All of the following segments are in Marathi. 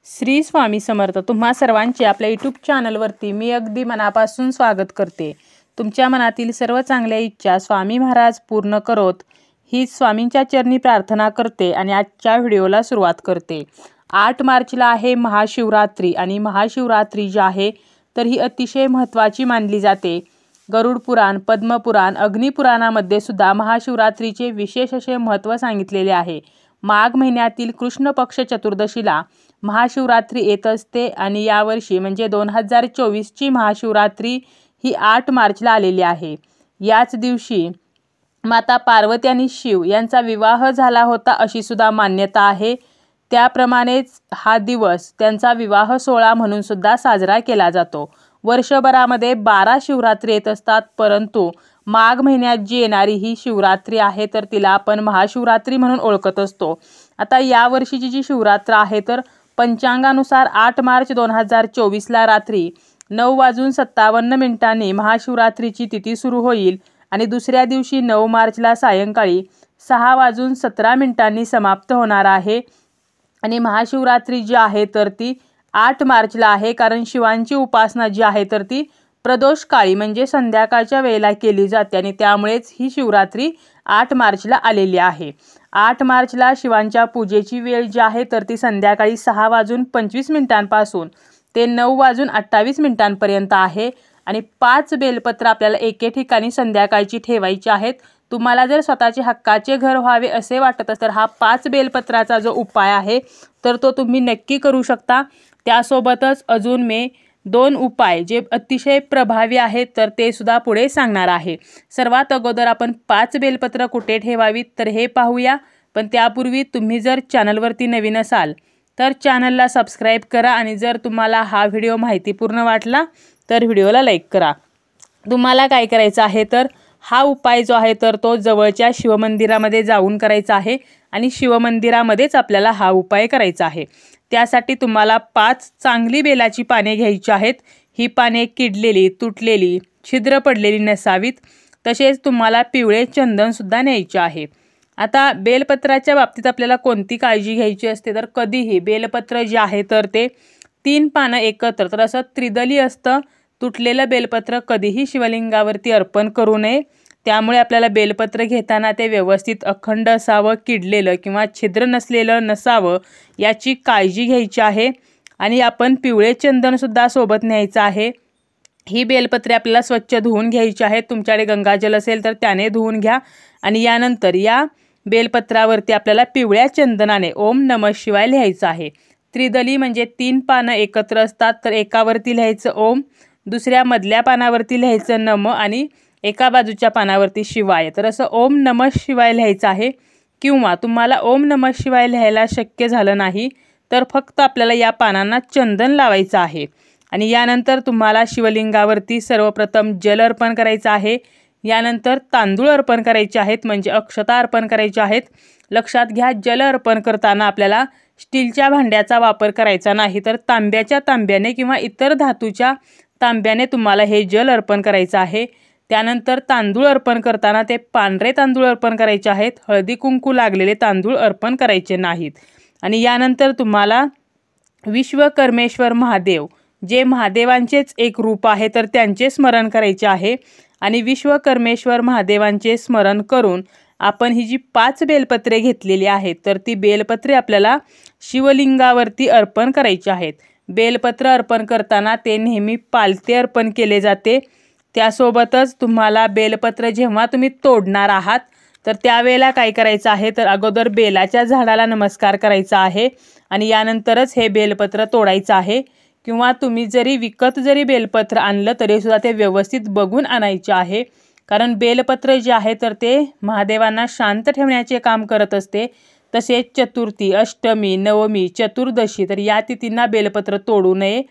श्री स्वामी समर्थ। तुम्हा सर्वांचे आपल्या यूट्यूब चॅनलवरती मी अगदी मनापासून स्वागत करते। तुमच्या मनातील सर्व चांगल्या इच्छा स्वामी महाराज पूर्ण करोत ही स्वामींच्या चरणी प्रार्थना करते आणि आजच्या व्हिडिओला सुरुवात करते। 8 मार्चला आहे महाशिवरात्री आणि महाशिवरात्री जी आहे तर ही अतिशय महत्त्वाची मानली जाते। गरुड पुराण, पद्मपुराण, अग्निपुराणामध्ये सुद्धा महाशिवरात्रीचे विशेष असे महत्त्व सांगितलेले आहे। माघ महिन्यातील कृष्ण पक्ष चतुर्दशीला महाशिवरात्री येत असते आणि यावर्षी म्हणजे 2024 ची महाशिवरात्री ही 8 मार्चला आलेली आहे। याच दिवशी माता पार्वती आणि शिव यांचा विवाह झाला होता अशी सुद्धा मान्यता आहे। त्याप्रमाणेच हा दिवस त्यांचा विवाह सोहळा म्हणून सुद्धा साजरा केला जातो। वर्षभरामध्ये 12 शिवरात्री येत असतात, परंतु माघ महिन्यात जी येणारी ही शिवरात्री आहे तर तिला आपण महाशिवरात्री म्हणून ओळखत असतो। आता या वर्षीची जी शिवरात्र आहे तर पंचांगानुसार 8 मार्च 2024 ला रात्री 9:57 महाशिवरात्रीची तिथी सुरू होईल आणि दुसऱ्या दिवशी 9 मार्चला सायंकाळी 6:17 समाप्त होणार आहे। आणि महाशिवरात्री जी आहे तर ती 8 मार्चला आहे, कारण शिवांची उपासना जी आहे तर ती प्रदोष काळी म्हणजे संध्याकाळच्या वेळेला केली जाते आणि त्यामुळेच ही शिवरात्री 8 मार्चला आलेली आहे। 8 मार्चला शिवांच्या पूजेची वेळ जी आहे तर ती संध्याकाळी 6:25 पासून ते 9:28 पर्यंत आहे आणि 5 बेलपत्र आपल्याला एके ठिकाणी संध्याकाळची ठेवायची आहेत। तुम्हाला जर स्वतःचे हक्काचे घर व्हावे असे वाटत असेल तर हा 5 बेलपत्राचा जो उपाय आहे तर तो तुम्ही नक्की करू शकता। त्यासोबतच अजून मी 2 उपाय जे अतिशय प्रभावी आहेत तर ते सुद्धा पुढे सांगणार आहे। सर्वात अगोदर आपण 5 बेलपत्र कुठे ठेवावीत तर हे पाहूया, पण त्यापूर्वी तुम्ही जर चॅनलवरती नवीन असाल तर चॅनलला सबस्क्राईब करा आणि जर तुम्हाला हा व्हिडिओ माहितीपूर्ण वाटला तर व्हिडिओला लाईक करा। तुम्हाला काय करायचं आहे तर हा उपाय जो आहे तर तो जवळच्या शिवमंदिरामध्ये जाऊन करायचा आहे आणि शिवमंदिरामध्येच आपल्याला हा उपाय करायचा आहे। त्यासाठी तुम्हाला 5 चांगली बेलाची पाने घ्यायची आहेत। ही पाने किडलेली, तुटलेली, छिद्र पडलेली नसावीत। तसेच तुम्हाला पिवळे चंदन सुद्धा न्यायचे आहे। आता बेलपत्राच्या बाबतीत आपल्याला कोणती काळजी घ्यायची असते तर कधीही बेलपत्र जे आहे तर ते 3 पानं एकत्र, तर असं त्रिदली असतं, तुटलेलं बेलपत्र कधीही शिवलिंगावरती अर्पण करू नये। त्यामुळे आपल्याला बेलपत्र घेताना ते व्यवस्थित अखंड असावं, किडलेलं किंवा छिद्र नसलेलं नसावं याची काळजी घ्यायची आहे। आणि आपण पिवळे चंदन सुद्धा सोबत न्यायचं आहे। ही बेलपत्रे आपल्याला स्वच्छ धुवून घ्यायची आहेत। तुमच्याकडे गंगाजल असेल तर त्याने धुवून घ्या आणि यानंतर या बेलपत्रावरती आपल्याला पिवळ्या चंदनाने ओम नमः शिवाय लिहायचं आहे। त्रिदली म्हणजे 3 पानं एकत्र असतात, तर एकावरती लिहायचं ओम, दुसऱ्या मधल्या पानावरती लिहायचं नम आणि एका बाजूच्या पानावरती शिवाय। तर असं ओम नमः शिवाय लिहायचं आहे। किंवा तुम्हाला ओम नमः शिवाय लिहायला शक्य झालं नाही तर फक्त आपल्याला या पानांना चंदन लावायचं आहे। आणि यानंतर तुम्हाला शिवलिंगावरती सर्वप्रथम जल अर्पण करायचं आहे। यानंतर तांदूळ अर्पण करायचे आहेत, म्हणजे अक्षता अर्पण करायच्या आहेत। लक्षात घ्या, जल अर्पण करताना आपल्याला स्टीलच्या भांड्याचा वापर करायचा नाही, तर तांब्याने किंवा इतर धातूच्या तांब्याने तुम्हाला हे जल अर्पण करायचं आहे। त्यानंतर तांदूळ अर्पण करताना ते पांढरे तांदूळ अर्पण करायचे आहेत, हळदी कुंकू लागलेले तांदूळ अर्पण करायचे नाहीत। आणि यानंतर तुम्हाला विश्वकर्मेश्वर महादेव जे महादेवांचेच एक रूप आहे तर त्यांचे स्मरण करायचे आहे। आणि विश्वकर्मेश्वर महादेवांचे स्मरण करून आपण ही जी 5 बेलपत्रे घेतलेली आहेत तर ती बेलपत्रे आपल्याला शिवलिंगावरती अर्पण करायची आहेत। बेलपत्र अर्पण करताना ते नेहमी पालथे अर्पण केले जाते। त्यासोबतच तुम्हाला बेलपत्र जेव्हा तुम्ही तोडणार आहात तर त्यावेळेला काय करायचं आहे तर अगोदर बेलाच्या झाडाला नमस्कार करायचा आहे आणि यानंतरच हे बेलपत्र तोडायचं आहे। किंवा तुम्ही जरी विकत बेलपत्र आणलं तरी सुद्धा ते व्यवस्थित बघून आणायचे आहे, कारण बेलपत्र जे आहे तर ते महादेवांना शांत ठेवण्याचे काम करत असते। तसेच चतुर्थी, अष्टमी, नवमी, चतुर्दशी तर या तिथींना बेलपत्र तोडू नये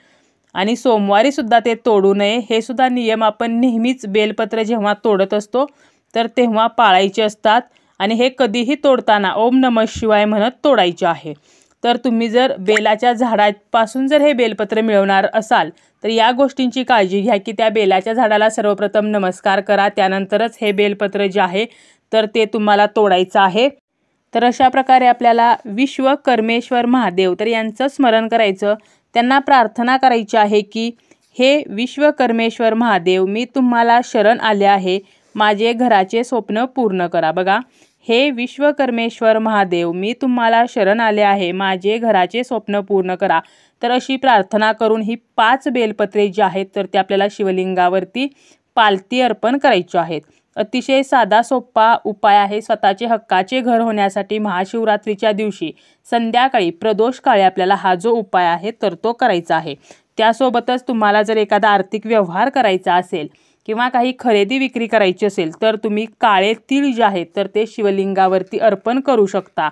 आणि सोमवारी सुद्धा ते तोडू नये। हे सुद्धा नियम आपण नेहमीच बेलपत्र जेव्हा तोडत असतो तर तेव्हा पाळायचे असतात आणि हे कधीही तोडताना ओम नमः शिवाय म्हणत तोडायचे आहे। तर तुम्ही जर बेलाच्या झाडापासून जर हे बेलपत्र मिळवणार असाल तर या गोष्टींची काळजी घ्या की त्या बेलाच्या झाडाला सर्वप्रथम नमस्कार करा, त्यानंतरच हे बेलपत्र जे आहे तर ते तुम्हाला तोडायचं आहे। तर अशा प्रकारे आपल्याला विश्वकर्मेश्वर महादेव तर यांचं स्मरण करायचं, त्यांना प्रार्थना करायची आहे की हे विश्वकर्मेश्वर महादेव, मी तुम्हाला शरण आले आहे, माझे घराचे स्वप्न पूर्ण करा. बघा, हे विश्वकर्मेश्वर महादेव, मी तुम्हाला शरण आले आहे, माझे घराचे स्वप्न पूर्ण करा. तर अशी प्रार्थना करून ही 5 बेलपत्रे जी आहेत तर ते आपल्याला शिवलिंगावरती पालती अर्पण करायची आहेत. अतिशय साधा सोपा उपाय आहे. स्वतःचे हक्काचे घर होण्यासाठी महाशिवरात्रीच्या दिवशी संध्याकाळी प्रदोष काळी आपल्याला हा जो उपाय आहे तर तो करायचा आहे. त्यासोबतच तुम्हाला जर एखादा आर्थिक व्यवहार करायचा असेल किंवा काही खरेदी विक्री करायची असेल तर तुम्ही काळे तीळ जे आहेत तर ते शिवलिंगावरती अर्पण करू शकता.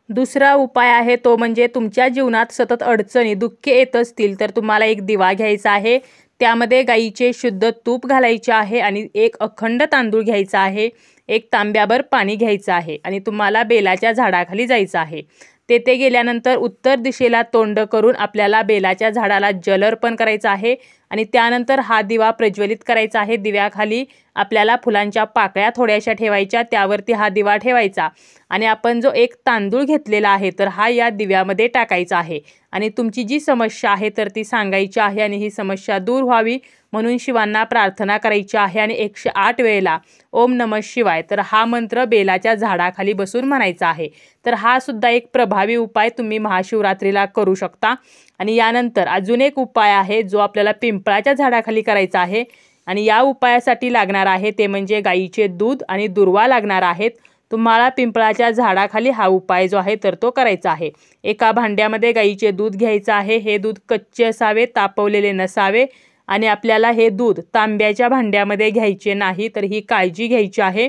दुसरा उपाय आहे तो म्हणजे तुमच्या जीवनात सतत अडचणी दुःखे येत असतील तर तुम्हाला एक दिवा घ्यायचा आहे, त्यामध्ये गाईचे शुद्ध तूप घालायचे आहे आणि एक अखंड तांदूळ घ्यायचा आहे, एक तांब्याभर पाणी घ्यायचं आहे आणि तुम्हाला बेलाच्या झाडाखाली जायचं आहे. तेथे गेल्यानंतर उत्तर दिशेला तोंड करून आपल्याला बेलाच्या झाडाला जल अर्पण करायचं आहे आणि त्यानंतर हा दिवा प्रज्वलित करायचा आहे. दिव्याखाली आपल्याला फुलांच्या पाकळ्या थोड्याशा ठेवायच्या, त्यावरती हा दिवा ठेवायचा आणि आपण जो एक तांदूळ घेतलेला आहे तर हा या दिव्यामध्ये टाकायचा आहे आणि तुमची जी समस्या आहे तर ती सांगायची आहे आणि ही समस्या दूर व्हावी म्हणून शिवांना प्रार्थना करायची आहे आणि 108 वेळेला ओम नमः शिवाय तर हा मंत्र बेलाच्या झाडाखाली बसून म्हणायचा आहे. तर हा सुद्धा एक प्रभावी उपाय तुम्ही महाशिवरात्रीला करू शकता. आणि यानंतर अजून एक उपाय आहे जो आपल्याला पिंपळाच्या झाडाखाली करायचा आहे आणि या उपायासाठी लागणार आहे ते म्हणजे गाईचे दूध आणि दुर्वा लागणार आहेत. तुम्हाला पिंपळाच्या झाडाखाली हा उपाय जो आहे तर तो करायचा आहे. एका भांड्यामध्ये गाईचे दूध घ्यायचं आहे. हे दूध कच्चे असावे, तापवलेले नसावे आणि आपल्याला हे दूध तांब्याच्या भांड्यामध्ये घ्यायचे नाही, तर ही काळजी घ्यायची आहे.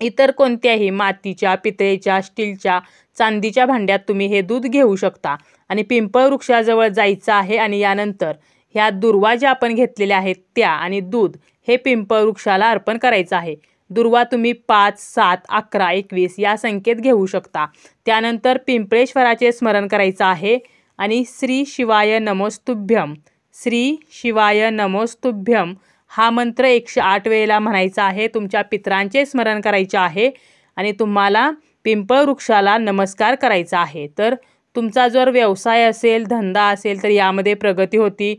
इतर कोणत्याही मातीच्या, पितळेच्या, स्टीलच्या, चांदीच्या भांड्यात तुम्ही हे दूध घेऊ शकता आणि पिंपळ वृक्षाजवळ जायचं आहे आणि यानंतर ह्या दुर्वा ज्या आपण घेतलेल्या आहेत त्या आणि दूध हे पिंपळ वृक्षाला अर्पण करायचं आहे. दुर्वा तुम्ही 5, 7, 11, 21 या संख्येत घेऊ शकता. त्यानंतर पिंपळेश्वराचे स्मरण करायचं आहे आणि श्री शिवाय नमोस्तुभ्यम, श्री शिवाय नमोस्तुभ्यम हा मंत्र 108 वेळेला म्हणायचा आहे. तुमच्या पितरांचे स्मरण करायचे आहे आणि तुम्हाला पिंपळ वृक्षाला नमस्कार करायचा आहे. तर तुमचा जर व्यवसाय असेल, धंदा असेल तर यामध्ये प्रगती होती,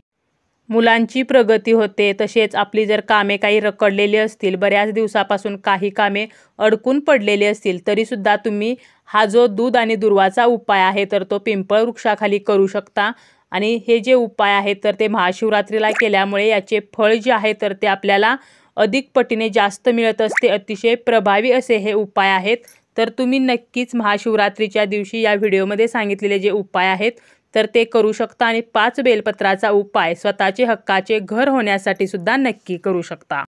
मुलांची प्रगती होते. तसेच आपली जर कामे काही रखडलेली असतील, बऱ्याच दिवसापासून काही कामे अडकून पडलेली असतील तरीसुद्धा तुम्ही हा जो दूध आणि दुर्वाचा उपाय आहे तर तो पिंपळ वृक्षाखाली करू शकता. आणि हे जे उपाय आहेत तर ते महाशिवरात्रीला केल्यामुळे याचे फळ जे आहे तर ते आपल्याला अधिक पटीने जास्त मिळत असते. अतिशय प्रभावी असे हे उपाय आहेत. तर तुम्ही नक्कीच महाशिवरात्रीच्या दिवशी या व्हिडिओमध्ये सांगितलेले जे उपाय आहेत तर ते करू शकता आणि 5 बेलपत्राचा उपाय स्वतःचे हक्काचे घर होण्यासाठी सुद्धा नक्की करू शकता.